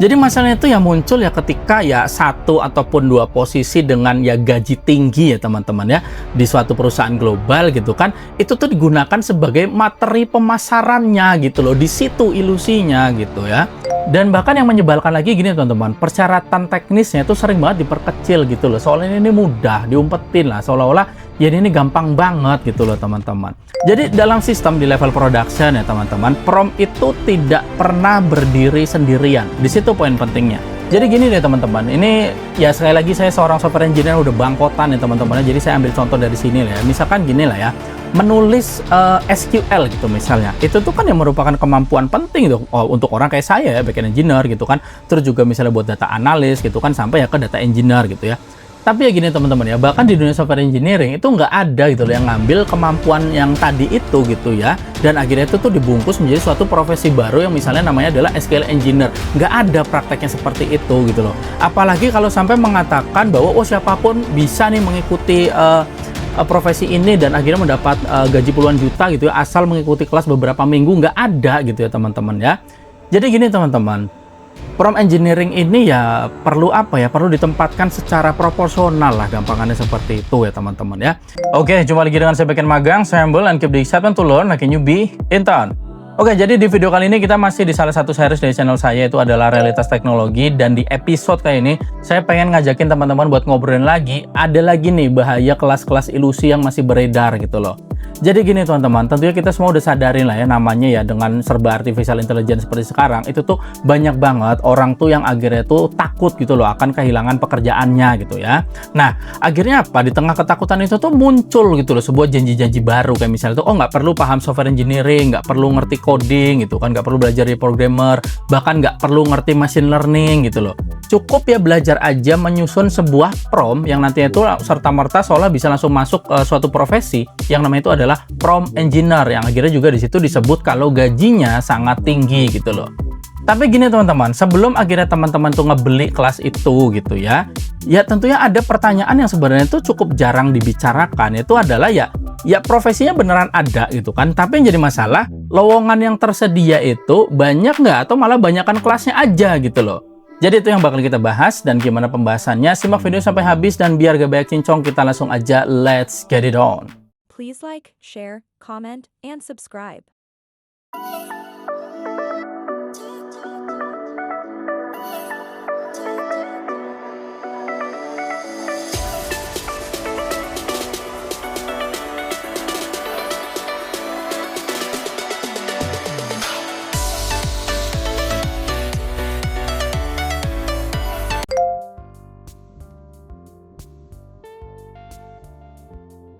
Jadi masalahnya itu yang muncul ya ketika ya satu ataupun dua posisi dengan ya gaji tinggi ya teman-teman ya di suatu perusahaan global gitu kan, itu tuh digunakan sebagai materi pemasarannya gitu loh, di situ ilusinya gitu ya. Dan bahkan yang menyebalkan lagi gini teman-teman, persyaratan teknisnya itu sering banget diperkecil gitu loh, soalnya ini mudah diumpetin lah, seolah-olah ya ini gampang banget gitu loh teman-teman. Jadi dalam sistem di level production ya teman-teman, prompt itu tidak pernah berdiri sendirian. Di situ poin pentingnya. Jadi gini deh teman-teman, ini ya sekali lagi saya seorang software engineer udah bangkotan ya teman-teman. Jadi saya ambil contoh dari sini lah ya. Misalkan gini lah ya, menulis SQL gitu misalnya. Itu tuh kan yang merupakan kemampuan penting tuh untuk orang kayak saya ya, backend engineer gitu kan. Terus juga misalnya buat data analis gitu kan, sampai ya ke data engineer gitu ya. Tapi ya gini teman-teman ya, bahkan di dunia software engineering itu nggak ada gitu loh yang ngambil kemampuan yang tadi itu gitu ya, dan akhirnya itu tuh dibungkus menjadi suatu profesi baru yang misalnya namanya adalah SQL engineer. Nggak ada prakteknya seperti itu gitu loh. Apalagi kalau sampai mengatakan bahwa oh siapapun bisa nih mengikuti profesi ini dan akhirnya mendapat gaji puluhan juta gitu ya, asal mengikuti kelas beberapa minggu. Nggak ada gitu ya teman-teman ya. Jadi gini teman-teman, prompt engineering ini ya perlu apa ya, perlu ditempatkan secara proporsional lah, gampangannya seperti itu ya teman-teman ya. Oke, jumpa lagi dengan saya Backend Magang, saya Humble and keep the excitement to learn like a newbie in town. Oke, jadi di video kali ini kita masih di salah satu series dari channel saya, itu adalah realitas teknologi. Dan di episode kali ini saya pengen ngajakin teman-teman buat ngobrolin lagi, ada lagi nih bahaya kelas-kelas ilusi yang masih beredar gitu loh. Jadi gini teman-teman, tentunya kita semua udah sadarin lah ya, namanya ya dengan serba artificial intelligence seperti sekarang, itu tuh banyak banget orang tuh yang akhirnya tuh takut gitu loh akan kehilangan pekerjaannya gitu ya. Nah, akhirnya apa? Di tengah ketakutan itu tuh muncul gitu loh sebuah janji-janji baru, kayak misalnya tuh, oh nggak perlu paham software engineering, nggak perlu ngerti coding gitu kan, nggak perlu belajar di programmer, bahkan nggak perlu ngerti machine learning gitu loh. Cukup ya belajar aja menyusun sebuah prompt yang nantinya itu serta-merta seolah bisa langsung masuk suatu profesi yang namanya itu adalah prompt engineer, yang akhirnya juga di situ disebut kalau gajinya sangat tinggi gitu loh. Tapi gini teman-teman, sebelum akhirnya teman-teman tuh ngebeli kelas itu gitu ya, ya tentunya ada pertanyaan yang sebenarnya itu cukup jarang dibicarakan, itu adalah ya profesinya beneran ada gitu kan, tapi yang jadi masalah lowongan yang tersedia itu banyak nggak, atau malah banyakan kelasnya aja gitu loh. Jadi itu yang bakal kita bahas, dan gimana pembahasannya, simak video sampai habis, dan biar gak banyak cincong, kita langsung aja let's get it on. Please like, share, comment, and subscribe.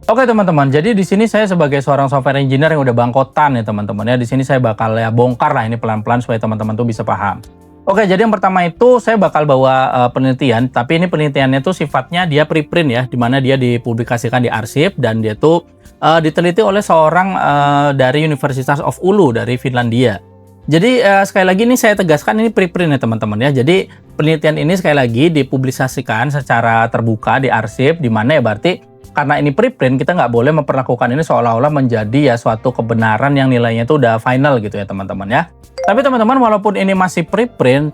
Oke teman-teman, jadi di sini saya sebagai seorang software engineer yang udah bangkotan ya teman-teman ya. Di sini saya bakal ya bongkar lah ini pelan-pelan supaya teman-teman tuh bisa paham. Oke, jadi yang pertama itu saya bakal bawa penelitian, tapi ini penelitiannya tuh sifatnya dia preprint ya, dimana dia dipublikasikan di arsip, dan dia tuh diteliti oleh seorang dari Universitas of Oulu dari Finlandia. Jadi sekali lagi ini saya tegaskan ini preprint ya teman-teman ya. Jadi penelitian ini sekali lagi dipublikasikan secara terbuka di arsip, dimana ya berarti karena ini preprint, kita nggak boleh memperlakukan ini seolah-olah menjadi ya suatu kebenaran yang nilainya itu udah final gitu ya teman-teman ya. Tapi teman-teman, walaupun ini masih preprint,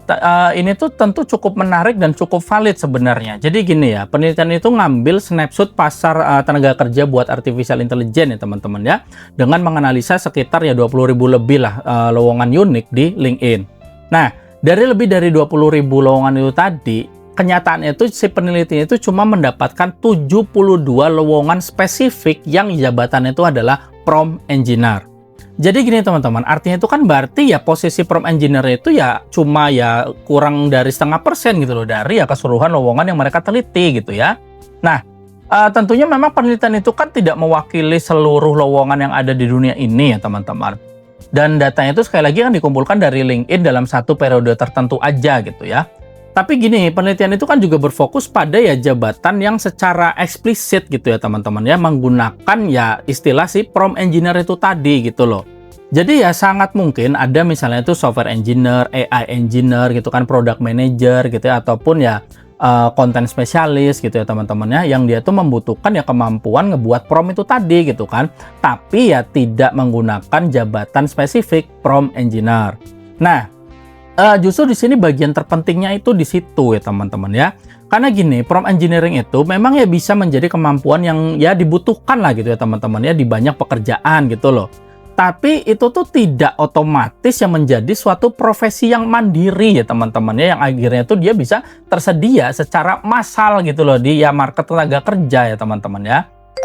ini tuh tentu cukup menarik dan cukup valid sebenarnya. Jadi gini ya, penelitian itu ngambil snapshot pasar tenaga kerja buat artificial intelligence ya teman-teman ya, dengan menganalisa sekitar ya 20.000 lebih lah lowongan unik di LinkedIn. Nah, dari lebih dari 20.000 lowongan itu tadi, kenyataannya itu si penelitinya itu cuma mendapatkan 72 lowongan spesifik yang jabatannya itu adalah prompt engineer. Jadi gini teman-teman, artinya itu kan berarti ya posisi prompt engineer itu ya cuma ya kurang dari 0,5% gitu loh dari ya keseluruhan lowongan yang mereka teliti gitu ya. Nah, tentunya memang penelitian itu kan tidak mewakili seluruh lowongan yang ada di dunia ini ya teman-teman. Dan datanya itu sekali lagi kan dikumpulkan dari LinkedIn dalam satu periode tertentu aja gitu ya. Tapi gini, penelitian itu kan juga berfokus pada ya jabatan yang secara eksplisit gitu ya teman-teman ya, menggunakan ya istilah si prompt engineer itu tadi gitu loh. Jadi ya sangat mungkin ada misalnya itu software engineer, AI engineer gitu kan, product manager gitu ya, ataupun ya content spesialis gitu ya teman-teman ya, yang dia tuh membutuhkan ya kemampuan ngebuat prompt itu tadi gitu kan, tapi ya tidak menggunakan jabatan spesifik prompt engineer. Nah, Justru di sini bagian terpentingnya itu di situ ya teman-teman ya. Karena gini, prompt engineering itu memang ya bisa menjadi kemampuan yang ya dibutuhkan lah gitu ya teman-teman ya di banyak pekerjaan gitu loh. Tapi itu tuh tidak otomatis yang menjadi suatu profesi yang mandiri ya teman-teman ya, yang akhirnya tuh dia bisa tersedia secara massal gitu loh di ya market tenaga kerja ya teman-teman ya.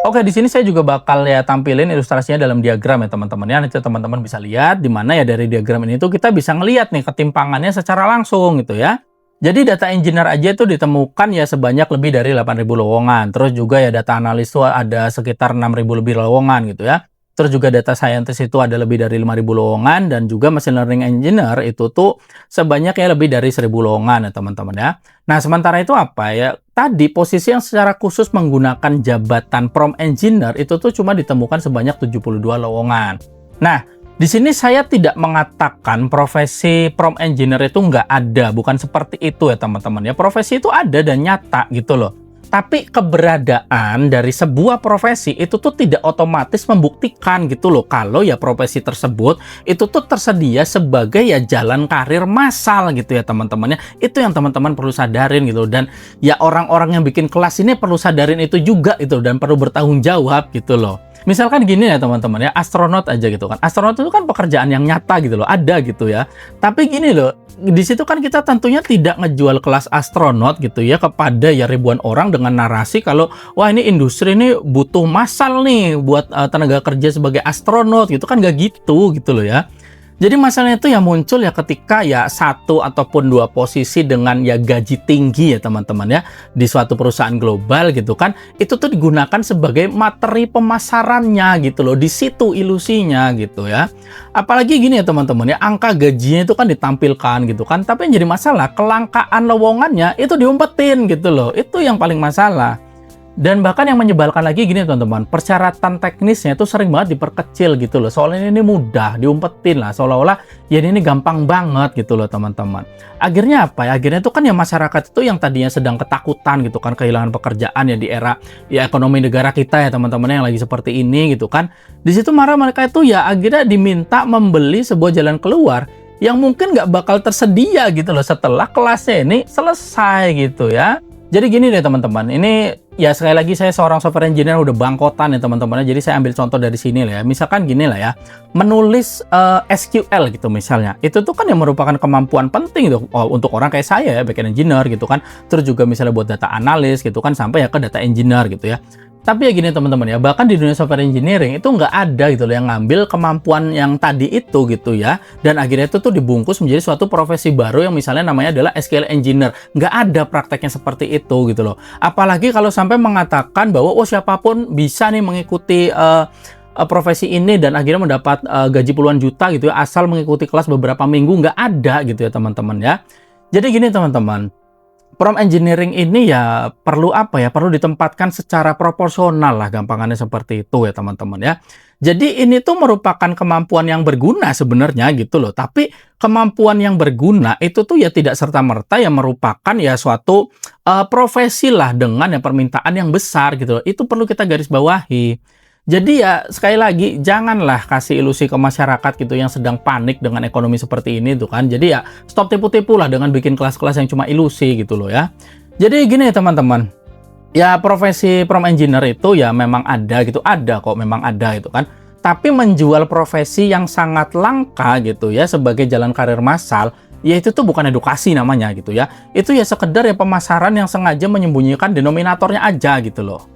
Oke, di sini saya juga bakal ya tampilin ilustrasinya dalam diagram ya teman-teman ya. Nanti teman-teman bisa lihat di mana ya dari diagram ini tuh kita bisa ngelihat nih ketimpangannya secara langsung gitu ya. Jadi data engineer aja itu ditemukan ya sebanyak lebih dari 8.000 lowongan. Terus juga ya data analis tuh ada sekitar 6.000 lebih lowongan gitu ya. Terus juga data scientist itu ada lebih dari 5.000 lowongan, dan juga machine learning engineer itu tuh sebanyak ya lebih dari 1.000 lowongan ya teman-teman ya. Nah, sementara itu apa ya? Tadi posisi yang secara khusus menggunakan jabatan prompt engineer itu tuh cuma ditemukan sebanyak 72 lowongan. Nah, di sini saya tidak mengatakan profesi prompt engineer itu nggak ada, bukan seperti itu ya teman-teman ya. Profesi itu ada dan nyata gitu loh. Tapi keberadaan dari sebuah profesi itu tuh tidak otomatis membuktikan gitu loh kalau ya profesi tersebut itu tuh tersedia sebagai ya jalan karir massal gitu ya teman-teman ya. Itu yang teman-teman perlu sadarin gitu, dan ya orang-orang yang bikin kelas ini perlu sadarin itu juga itu, dan perlu bertanggung jawab gitu loh. Misalkan gini ya teman-teman ya, astronot aja gitu kan. Astronot itu kan pekerjaan yang nyata gitu loh, ada gitu ya. Tapi gini loh, di situ kan kita tentunya tidak ngejual kelas astronot gitu ya kepada ya ribuan orang dengan narasi kalau wah ini industri ini butuh massal nih buat tenaga kerja sebagai astronot gitu kan, nggak gitu loh ya. Jadi masalahnya itu ya muncul ya ketika ya satu ataupun dua posisi dengan ya gaji tinggi ya teman-teman ya di suatu perusahaan global gitu kan, itu tuh digunakan sebagai materi pemasarannya gitu loh. Di situ ilusinya gitu ya. Apalagi gini ya teman-teman ya, angka gajinya itu kan ditampilkan gitu kan, tapi yang jadi masalah kelangkaan lowongannya itu diumpetin gitu loh. Itu yang paling masalah. Dan bahkan yang menyebalkan lagi gini teman-teman, persyaratan teknisnya itu sering banget diperkecil gitu loh. Soalnya ini mudah, diumpetin lah, seolah-olah ya ini gampang banget gitu loh teman-teman. Akhirnya apa ya? Akhirnya itu kan ya masyarakat itu yang tadinya sedang ketakutan gitu kan, kehilangan pekerjaan ya di era ya ekonomi negara kita ya teman-teman yang lagi seperti ini gitu kan. Di situ marah mereka itu ya akhirnya diminta membeli sebuah jalan keluar yang mungkin nggak bakal tersedia gitu loh setelah kelasnya ini selesai gitu ya. Jadi gini deh teman-teman, ini ya sekali lagi saya seorang software engineer udah bangkotan ya teman-teman. Jadi saya ambil contoh dari sini lah ya. Misalkan gini lah ya, menulis SQL gitu misalnya. Itu tuh kan yang merupakan kemampuan penting tuh untuk orang kayak saya ya, backend engineer gitu kan. Terus juga misalnya buat data analis gitu kan, sampai ya ke data engineer gitu ya. Tapi ya gini teman-teman ya, bahkan di dunia software engineering itu nggak ada gitu loh yang ngambil kemampuan yang tadi itu gitu ya. Dan akhirnya itu tuh dibungkus menjadi suatu profesi baru yang misalnya namanya adalah SQL engineer. Nggak ada prakteknya seperti itu gitu loh. Apalagi kalau sampai mengatakan bahwa oh siapapun bisa nih mengikuti profesi ini dan akhirnya mendapat gaji puluhan juta gitu ya, asal mengikuti kelas beberapa minggu. Nggak ada gitu ya teman-teman ya. Jadi gini teman-teman, prompt engineering ini ya perlu apa ya? Perlu ditempatkan secara proporsional lah, gampangannya seperti itu ya teman-teman ya. Jadi ini tuh merupakan kemampuan yang berguna sebenarnya gitu loh. Tapi kemampuan yang berguna itu tuh ya tidak serta-merta yang merupakan ya suatu profesi lah dengan ya permintaan yang besar gitu loh. Itu perlu kita garis bawahi. Jadi ya sekali lagi janganlah kasih ilusi ke masyarakat gitu yang sedang panik dengan ekonomi seperti ini tuh kan. Jadi ya stop tipu-tipu lah dengan bikin kelas-kelas yang cuma ilusi gitu loh ya. Jadi gini teman-teman, ya profesi prompt engineer itu ya memang ada gitu, ada kok memang ada gitu kan. Tapi menjual profesi yang sangat langka gitu ya sebagai jalan karir massal, ya itu tuh bukan edukasi namanya gitu ya. Itu ya sekedar ya pemasaran yang sengaja menyembunyikan denominatornya aja gitu loh.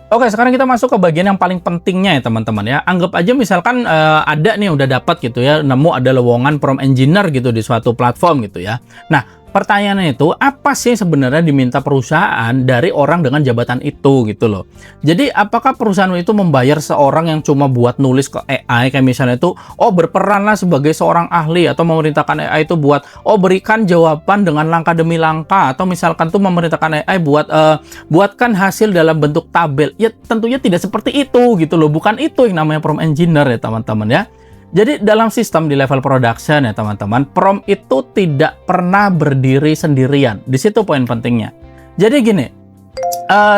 Oke, sekarang kita masuk ke bagian yang paling pentingnya ya teman-teman ya. Anggap aja misalkan ada nih udah dapat gitu ya, nemu ada lowongan prompt engineer gitu di suatu platform gitu ya. Nah, pertanyaannya itu apa sih sebenarnya diminta perusahaan dari orang dengan jabatan itu gitu loh. Jadi apakah perusahaan itu membayar seorang yang cuma buat nulis ke AI kayak misalnya itu berperanlah sebagai seorang ahli, atau memerintahkan AI itu buat berikan jawaban dengan langkah demi langkah, atau misalkan tuh memerintahkan AI buat buatkan hasil dalam bentuk tabel. Ya tentunya tidak seperti itu gitu loh. Bukan itu yang namanya prompt engineer ya teman-teman ya. Jadi dalam sistem di level production ya teman-teman, prompt itu tidak pernah berdiri sendirian. Di situ poin pentingnya. Jadi gini,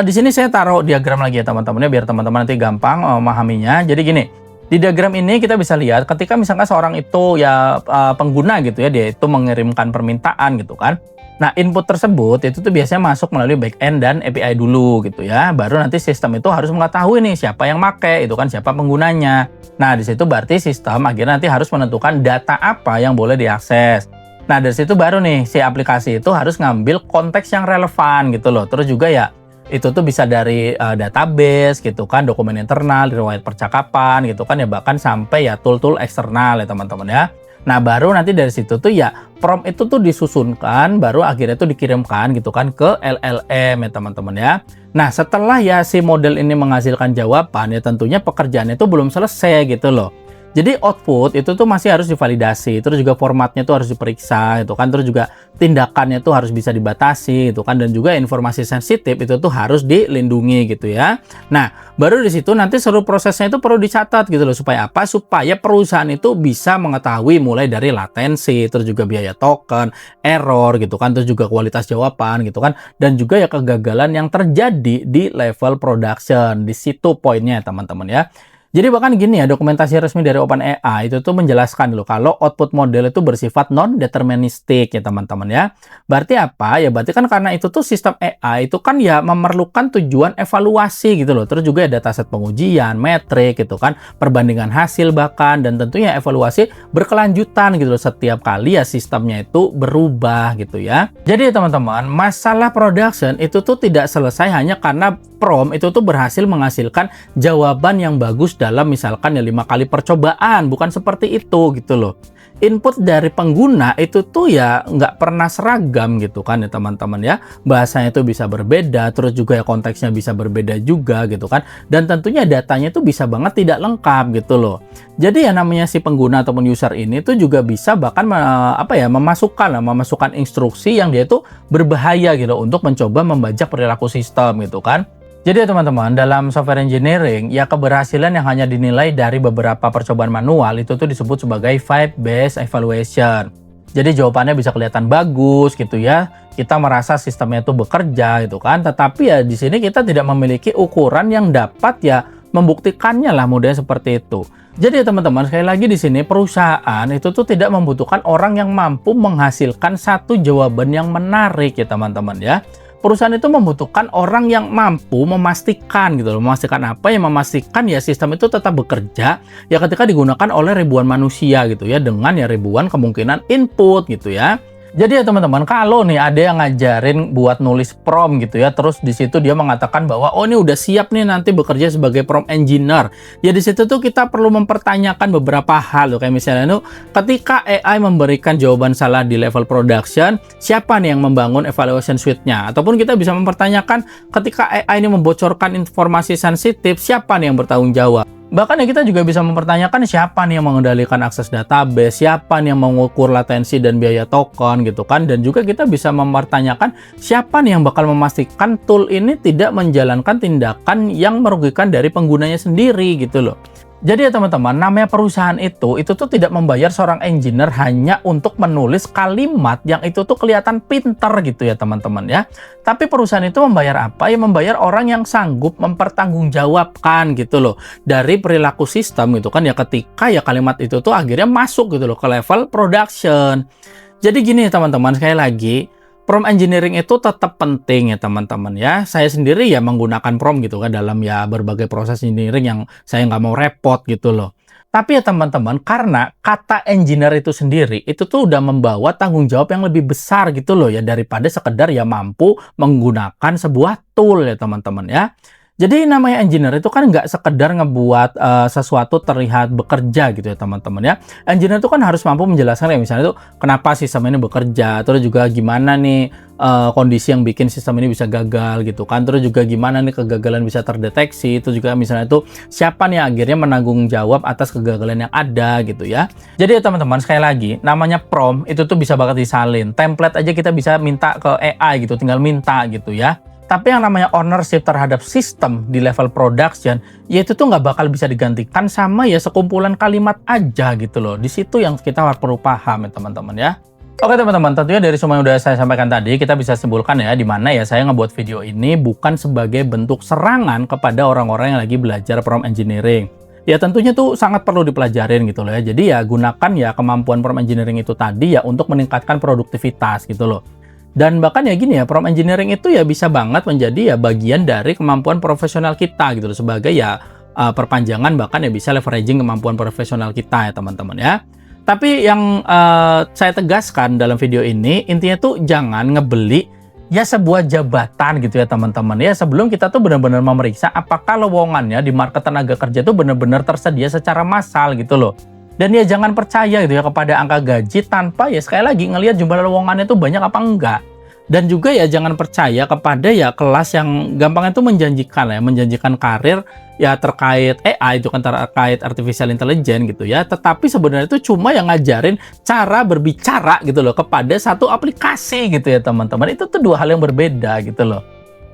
di sini saya taruh diagram lagi ya teman-teman ya, biar teman-teman nanti gampang memahaminya. Jadi gini, Di diagram ini kita bisa lihat ketika misalkan seorang itu ya pengguna gitu ya, dia itu mengirimkan permintaan gitu kan. Nah, input tersebut itu tuh biasanya masuk melalui backend dan API dulu gitu ya. Baru nanti sistem itu harus mengetahui nih siapa yang make, itu kan siapa penggunanya. Nah, di situ berarti sistem akhirnya nanti harus menentukan data apa yang boleh diakses. Nah, dari situ baru nih si aplikasi itu harus ngambil konteks yang relevan gitu loh. Terus juga ya itu tuh bisa dari database gitu kan, dokumen internal, riwayat percakapan gitu kan ya, bahkan sampai ya tool-tool eksternal ya teman-teman ya. Nah, baru nanti dari situ tuh ya prompt itu tuh disusunkan, baru akhirnya tuh dikirimkan gitu kan ke LLM ya teman-teman ya. Nah, setelah ya si model ini menghasilkan jawaban ya tentunya pekerjaannya itu belum selesai gitu loh. Jadi output itu tuh masih harus divalidasi, terus juga formatnya tuh harus diperiksa gitu kan, terus juga tindakannya tuh harus bisa dibatasi gitu kan, dan juga informasi sensitif itu tuh harus dilindungi gitu ya. Nah, baru di situ nanti seluruh prosesnya itu perlu dicatat gitu loh, supaya apa? Supaya perusahaan itu bisa mengetahui mulai dari latensi, terus juga biaya token, error gitu kan, terus juga kualitas jawaban gitu kan, dan juga ya kegagalan yang terjadi di level production. Di situ poinnya teman-teman ya. Jadi bahkan gini ya, dokumentasi resmi dari OpenAI itu tuh menjelaskan dulu kalau output model itu bersifat non-deterministik ya teman-teman ya. Berarti apa? Ya berarti kan karena itu tuh sistem AI itu kan ya memerlukan tujuan evaluasi gitu loh. Terus juga ya dataset pengujian, metrik gitu kan, perbandingan hasil bahkan, dan tentunya evaluasi berkelanjutan gitu loh setiap kali ya sistemnya itu berubah gitu ya. Jadi ya teman-teman, masalah production itu tuh tidak selesai hanya karena prompt itu tuh berhasil menghasilkan jawaban yang bagus dalam misalkan ya 5 kali percobaan, bukan seperti itu gitu loh. Input dari pengguna itu tuh ya nggak pernah seragam gitu kan ya teman-teman ya. Bahasanya itu bisa berbeda, terus juga ya konteksnya bisa berbeda juga gitu kan. Dan tentunya datanya itu bisa banget tidak lengkap gitu loh. Jadi ya namanya si pengguna ataupun user ini tuh juga bisa bahkan memasukkan instruksi yang dia tuh berbahaya gitu untuk mencoba membajak perilaku sistem gitu kan. Jadi ya teman-teman, dalam software engineering, ya keberhasilan yang hanya dinilai dari beberapa percobaan manual itu tuh disebut sebagai fact-based evaluation. Jadi jawabannya bisa kelihatan bagus gitu ya, kita merasa sistemnya itu bekerja gitu kan, tetapi ya di sini kita tidak memiliki ukuran yang dapat ya membuktikannya lah, mudahnya seperti itu. Jadi ya teman-teman, sekali lagi di sini perusahaan itu tuh tidak membutuhkan orang yang mampu menghasilkan satu jawaban yang menarik ya teman-teman ya. Perusahaan itu membutuhkan orang yang mampu memastikan gitu loh. Memastikan apa? Ya memastikan ya sistem itu tetap bekerja ya ketika digunakan oleh ribuan manusia gitu ya, dengan ya ribuan kemungkinan input gitu ya. Jadi ya teman-teman, kalau nih ada yang ngajarin buat nulis prompt gitu ya, terus di situ dia mengatakan bahwa oh ini udah siap nih nanti bekerja sebagai prompt engineer. Ya di situ tuh kita perlu mempertanyakan beberapa hal loh, kayak misalnya tuh ketika AI memberikan jawaban salah di level production, siapa nih yang membangun evaluation suite-nya? Ataupun kita bisa mempertanyakan ketika AI ini membocorkan informasi sensitif, siapa nih yang bertanggung jawab? Bahkan ya kita juga bisa mempertanyakan siapa nih yang mengendalikan akses database, siapa nih yang mengukur latensi dan biaya token gitu kan. Dan juga kita bisa mempertanyakan siapa nih yang bakal memastikan tool ini tidak menjalankan tindakan yang merugikan dari penggunanya sendiri gitu loh. Jadi ya teman-teman, namanya perusahaan itu tuh tidak membayar seorang engineer hanya untuk menulis kalimat yang itu tuh kelihatan pinter gitu ya teman-teman ya. Tapi perusahaan itu membayar apa? Ya membayar orang yang sanggup mempertanggungjawabkan gitu loh dari perilaku sistem gitu kan ya, ketika ya kalimat itu tuh akhirnya masuk gitu loh ke level production. Jadi gini teman-teman, sekali lagi, prompt engineering itu tetap penting ya teman-teman ya. Saya sendiri ya menggunakan prompt gitu kan dalam ya berbagai proses engineering yang saya nggak mau repot gitu loh. Tapi ya teman-teman, karena kata engineer itu sendiri itu tuh udah membawa tanggung jawab yang lebih besar gitu loh ya, daripada sekedar ya mampu menggunakan sebuah tool ya teman-teman ya. Jadi namanya engineer itu kan nggak sekedar ngebuat sesuatu terlihat bekerja gitu ya teman-teman ya. Engineer itu kan harus mampu menjelaskan ya, misalnya itu kenapa sistem ini bekerja, terus juga gimana nih kondisi yang bikin sistem ini bisa gagal gitu kan, terus juga gimana nih kegagalan bisa terdeteksi, itu juga misalnya itu siapa nih akhirnya menanggung jawab atas kegagalan yang ada gitu ya. Jadi ya teman-teman, sekali lagi, namanya prompt itu tuh bisa banget disalin, template aja kita bisa minta ke AI gitu, tinggal minta gitu ya. Tapi yang namanya ownership terhadap sistem di level production, ya itu tuh nggak bakal bisa digantikan sama ya sekumpulan kalimat aja gitu loh. Di situ yang kita harus perlu paham ya teman-teman ya. Oke teman-teman, tentunya dari semua yang udah saya sampaikan tadi, kita bisa simpulkan ya, di mana ya saya ngebuat video ini bukan sebagai bentuk serangan kepada orang-orang yang lagi belajar prompt engineering. ya tentunya tuh sangat perlu dipelajarin gitu loh ya. Jadi ya gunakan ya kemampuan prompt engineering itu tadi ya untuk meningkatkan produktivitas gitu loh. Dan bahkan ya gini ya, prompt engineering itu ya bisa banget menjadi ya bagian dari kemampuan profesional kita gitu loh, sebagai ya perpanjangan bahkan ya bisa leveraging kemampuan profesional kita ya teman-teman ya. Tapi yang saya tegaskan dalam video ini, intinya tuh jangan ngebeli ya sebuah jabatan gitu ya teman-teman ya, sebelum kita tuh benar-benar memeriksa apakah lowongannya di market tenaga kerja tuh benar-benar tersedia secara massal gitu loh. Dan ya jangan percaya gitu ya kepada angka gaji tanpa ya sekali lagi ngelihat jumlah lowongannya tuh banyak apa enggak. Dan juga ya jangan percaya kepada ya kelas yang gampang itu menjanjikan ya, menjanjikan karir ya terkait AI itu kan, terkait artificial intelligence gitu ya. Tetapi sebenarnya itu cuma yang ngajarin cara berbicara gitu loh kepada satu aplikasi gitu ya teman-teman. Itu tuh dua hal yang berbeda gitu loh.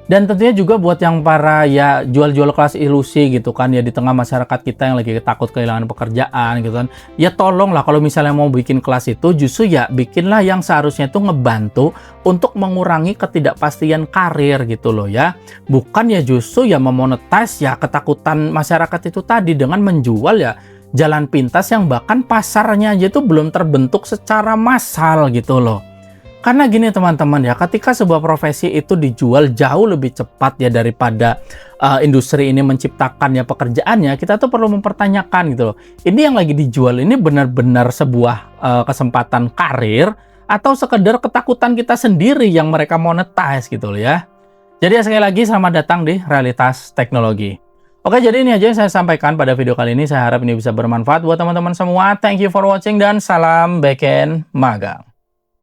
Dan tentunya juga buat yang para ya jual-jual kelas ilusi gitu kan ya, di tengah masyarakat kita yang lagi takut kehilangan pekerjaan gitu kan. Ya tolonglah kalau misalnya mau bikin kelas itu justru ya bikinlah yang seharusnya itu ngebantu untuk mengurangi ketidakpastian karir gitu loh ya. Bukan ya justru ya memonetize ya ketakutan masyarakat itu tadi dengan menjual ya jalan pintas yang bahkan pasarnya aja itu belum terbentuk secara massal gitu loh. Karena gini teman-teman ya, ketika sebuah profesi itu dijual jauh lebih cepat ya daripada industri ini menciptakan ya pekerjaannya, kita tuh perlu mempertanyakan gitu loh. Ini yang lagi dijual ini benar-benar sebuah kesempatan karir atau sekedar ketakutan kita sendiri yang mereka monetize gitu loh ya. Jadi sekali lagi selamat datang di Realitas Teknologi. Oke, jadi ini aja yang saya sampaikan pada video kali ini. Saya harap ini bisa bermanfaat buat teman-teman semua. Thank you for watching dan salam backend magang.